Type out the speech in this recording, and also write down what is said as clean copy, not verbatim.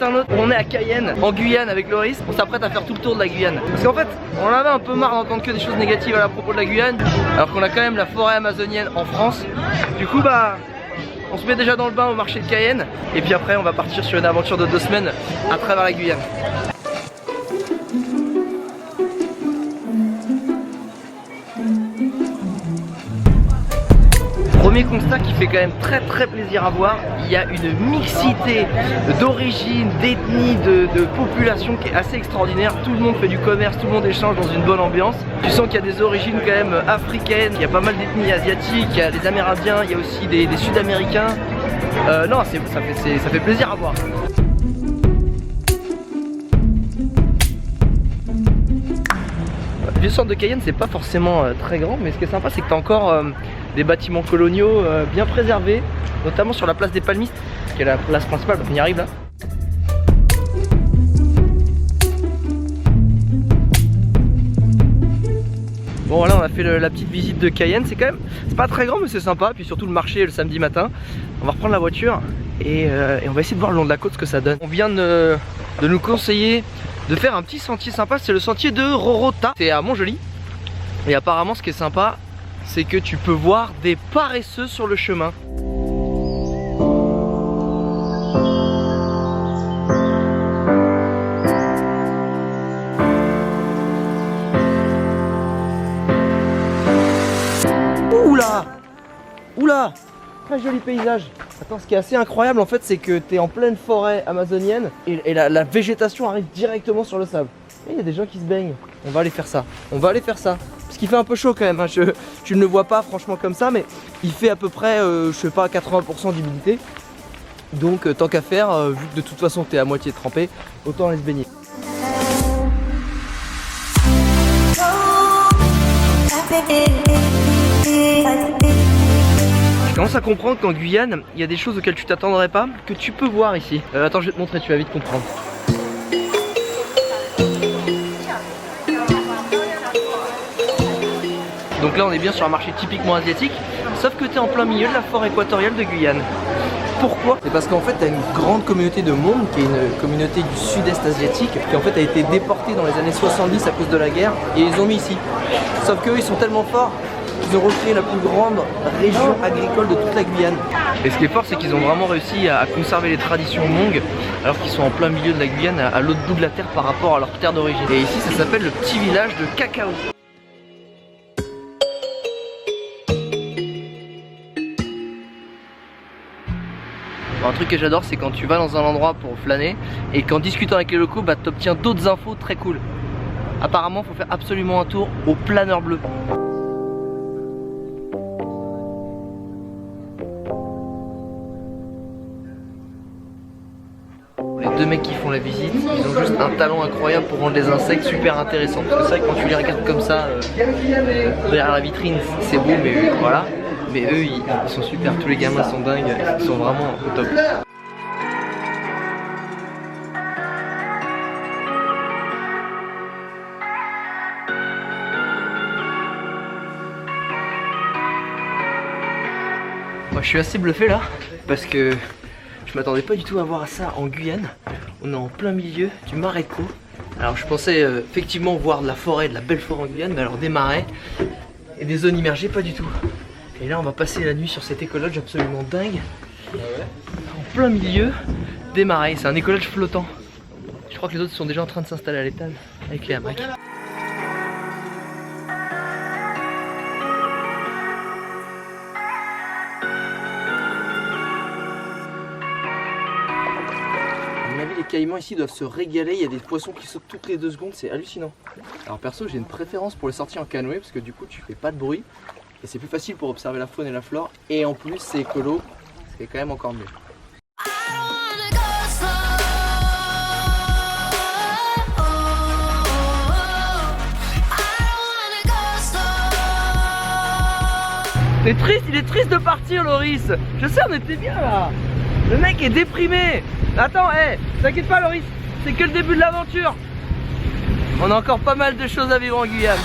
internautes, on est à Cayenne, en Guyane avec Loris. On s'apprête à faire tout le tour de la Guyane. Parce qu'en fait, on avait un peu marre d'entendre que des choses négatives à propos de la Guyane, alors qu'on a quand même la forêt amazonienne en France. Du coup bah, on se met déjà dans le bain au marché de Cayenne. Et puis après on va partir sur une aventure de 2 semaines à travers la Guyane. Premier constat qui fait quand même très plaisir à voir, il y a une mixité d'origine, d'ethnie, de population qui est assez extraordinaire. Tout le monde fait du commerce, tout le monde échange dans une bonne ambiance. Tu sens qu'il y a des origines quand même africaines, il y a pas mal d'ethnies asiatiques, il y a des Amérindiens, il y a aussi des Sud-Américains. Non, ça fait plaisir à voir. Le centre de Cayenne c'est pas forcément très grand, mais ce qui est sympa c'est que tu as encore des bâtiments coloniaux bien préservés, notamment sur la place des Palmistes, qui est la place principale. On y arrive là. Bon voilà, on a fait la petite visite de Cayenne, c'est pas très grand mais c'est sympa, puis surtout le marché le samedi matin. On va reprendre la voiture et on va essayer de voir le long de la côte ce que ça donne. On vient de nous conseiller de faire un petit sentier sympa, c'est le sentier de Rorota, c'est à Montjoly. Et apparemment ce qui est sympa, c'est que tu peux voir des paresseux sur le chemin. Oula! Oula! Très joli paysage. Attends, ce qui est assez incroyable en fait, c'est que tu es en pleine forêt amazonienne et la végétation arrive directement sur le sable. Et il y a des gens qui se baignent. On va aller faire ça. On va aller faire ça. Parce qu'il fait un peu chaud quand même. Hein. Je ne le vois pas franchement comme ça, mais il fait à peu près, je sais pas, 80% d'humidité. Donc tant qu'à faire, vu que de toute façon tu es à moitié trempé, autant aller se baigner. Je commence à comprendre qu'en Guyane, il y a des choses auxquelles tu t'attendrais pas, que tu peux voir ici. Attends, je vais te montrer, tu vas vite comprendre. Donc là, on est bien sur un marché typiquement asiatique, sauf que tu es en plein milieu de la forêt équatoriale de Guyane. Pourquoi? C'est parce qu'en fait, tu as une grande communauté de monde, qui est une communauté du sud-est asiatique, qui en fait a été déportée dans les années 70 à cause de la guerre, et ils ont mis ici. Sauf qu'eux, ils sont tellement forts qu'ils ont recréé la plus grande région agricole de toute la Guyane. Et ce qui est fort, c'est qu'ils ont vraiment réussi à conserver les traditions Hmong, alors qu'ils sont en plein milieu de la Guyane, à l'autre bout de la terre par rapport à leur terre d'origine. Et ici, ça s'appelle le petit village de Cacao. Un truc que j'adore, c'est quand tu vas dans un endroit pour flâner et qu'en discutant avec les locaux, bah, tu obtiens d'autres infos très cool. Apparemment, il faut faire absolument un tour au planeur bleu. Les 2 mecs qui font la visite, ils ont juste un talent incroyable pour rendre les insectes super intéressants. Parce que c'est vrai que quand tu les regardes comme ça, derrière la vitrine, c'est beau, mais voilà. Mais eux, ils sont super, tous les gamins sont dingues, ils sont vraiment au top. Moi, je suis assez bluffé là, parce que je m'attendais pas du tout à voir ça en Guyane. On est en plein milieu du marais de Caux. Alors je pensais effectivement voir de la forêt, de la belle forêt en Guyane, mais alors des marais et des zones immergées, pas du tout. Et là on va passer la nuit sur cet écolodge absolument dingue. En plein milieu des marais, c'est un écolodge flottant. Je crois que les autres sont déjà en train de s'installer à l'étage avec les hamacs. À mon avis, les caïmans ici doivent se régaler, il y a des poissons qui sautent toutes les 2 secondes, c'est hallucinant. Alors perso, j'ai une préférence pour les sorties en canoë parce que du coup tu fais pas de bruit. Et c'est plus facile pour observer la faune et la flore. Et en plus c'est écolo, c'est quand même encore mieux. T'es triste, il est triste de partir Loris. Je sais, on était bien là. Le mec est déprimé. Attends, t'inquiète pas Loris, c'est que le début de l'aventure. On a encore pas mal de choses à vivre en Guyane.